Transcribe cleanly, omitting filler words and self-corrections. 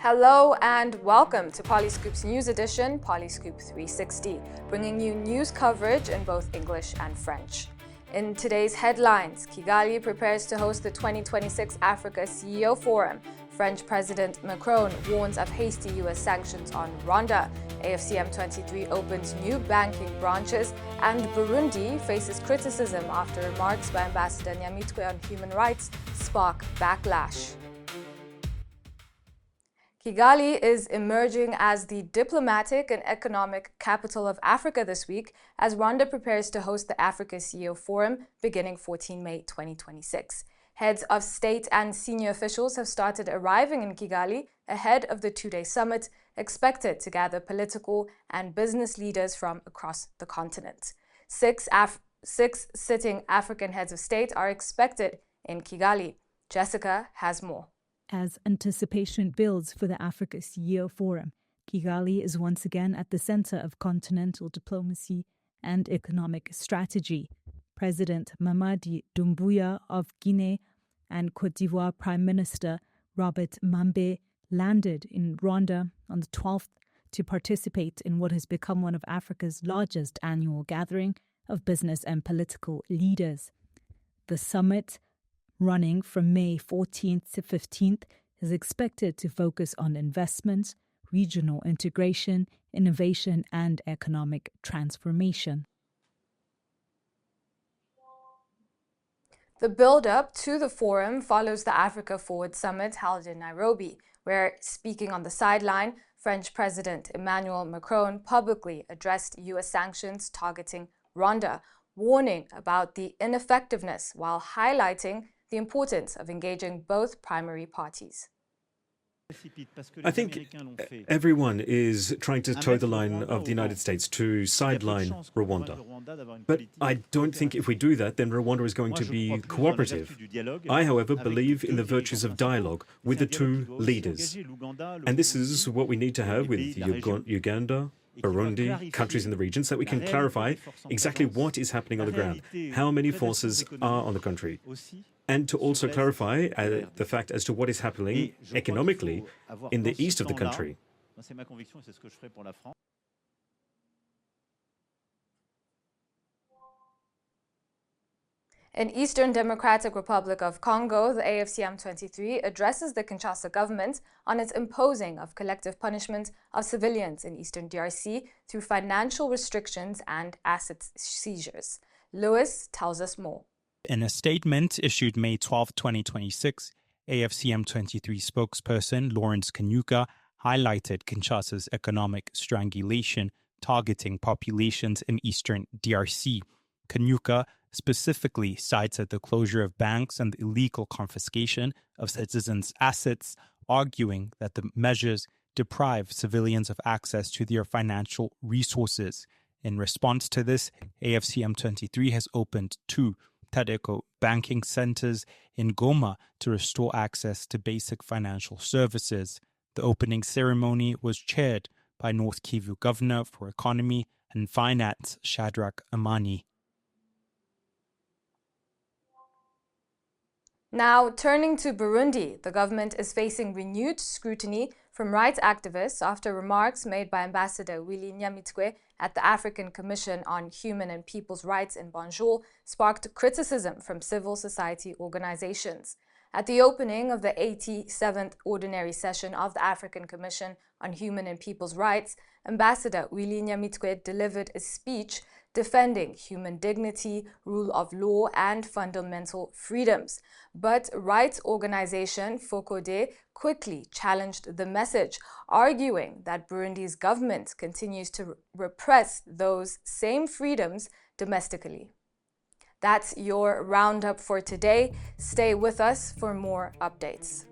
Hello and welcome to Poliscoop's news edition, Poliscoop 360, bringing you news coverage in both English and French. In today's headlines, Kigali prepares to host the 2026 Africa CEO Forum. French President Macron warns of hasty U.S. sanctions on Rwanda. AFCM23 opens new banking branches, and Burundi faces criticism after remarks by Ambassador Nyamitwe on human rights spark backlash. Kigali is emerging as the diplomatic and economic capital of Africa this week as Rwanda prepares to host the Africa CEO Forum beginning 14 May 2026. Heads of state and senior officials have started arriving in Kigali ahead of the two-day summit expected to gather political and business leaders from across the continent. Six sitting African heads of state are expected in Kigali. Jessica has more. As anticipation builds for the Africa CEO Forum, Kigali is once again at the center of continental diplomacy and economic strategy. President Mamadi Doumbouya of Guinea and Côte d'Ivoire Prime Minister Robert Mambe landed in Rwanda on the 12th to participate in what has become one of Africa's largest annual gathering of business and political leaders. The summit, running from May 14th to 15th, is expected to focus on investments, regional integration, innovation, and economic transformation. The build-up to the forum follows the Africa Forward Summit held in Nairobi, where, speaking on the sideline, French President Emmanuel Macron publicly addressed U.S. sanctions targeting Rwanda, warning about the ineffectiveness while highlighting the importance of engaging both primary parties. I think everyone is trying to toe the line of the United States to sideline Rwanda. But I don't think if we do that, then Rwanda is going to be cooperative. I, however, believe in the virtues of dialogue with the two leaders. And this is what we need to have with Uganda, Burundi, countries in the region, so that we can clarify exactly what is happening on the ground, how many forces are on the country, and to also clarify the fact as to what is happening economically in the east of the country. In Eastern Democratic Republic of Congo, the AFCM23 addresses the Kinshasa government on its imposing of collective punishment of civilians in Eastern DRC through financial restrictions and asset seizures. Lewis tells us more. In a statement issued May 12, 2026, AFCM23 spokesperson Lawrence Kanyuka highlighted Kinshasa's economic strangulation targeting populations in Eastern DRC. Kanyuka specifically cited the closure of banks and the illegal confiscation of citizens' assets, arguing that the measures deprive civilians of access to their financial resources. In response to this, AFCM23 has opened two Tadeko banking centers in Goma to restore access to basic financial services. The opening ceremony was chaired by North Kivu Governor for Economy and Finance Shadrach Amani. Now, turning to Burundi, the government is facing renewed scrutiny from rights activists after remarks made by Ambassador Willy Nyamitwe at the African Commission on Human and People's Rights in Banjul sparked criticism from civil society organizations. At the opening of the 87th Ordinary Session of the African Commission on Human and People's Rights, Ambassador Willy Nyamitwe delivered a speech defending human dignity, rule of law, and fundamental freedoms. But rights organization Fokode quickly challenged the message, arguing that Burundi's government continues to repress those same freedoms domestically. That's your roundup for today. Stay with us for more updates.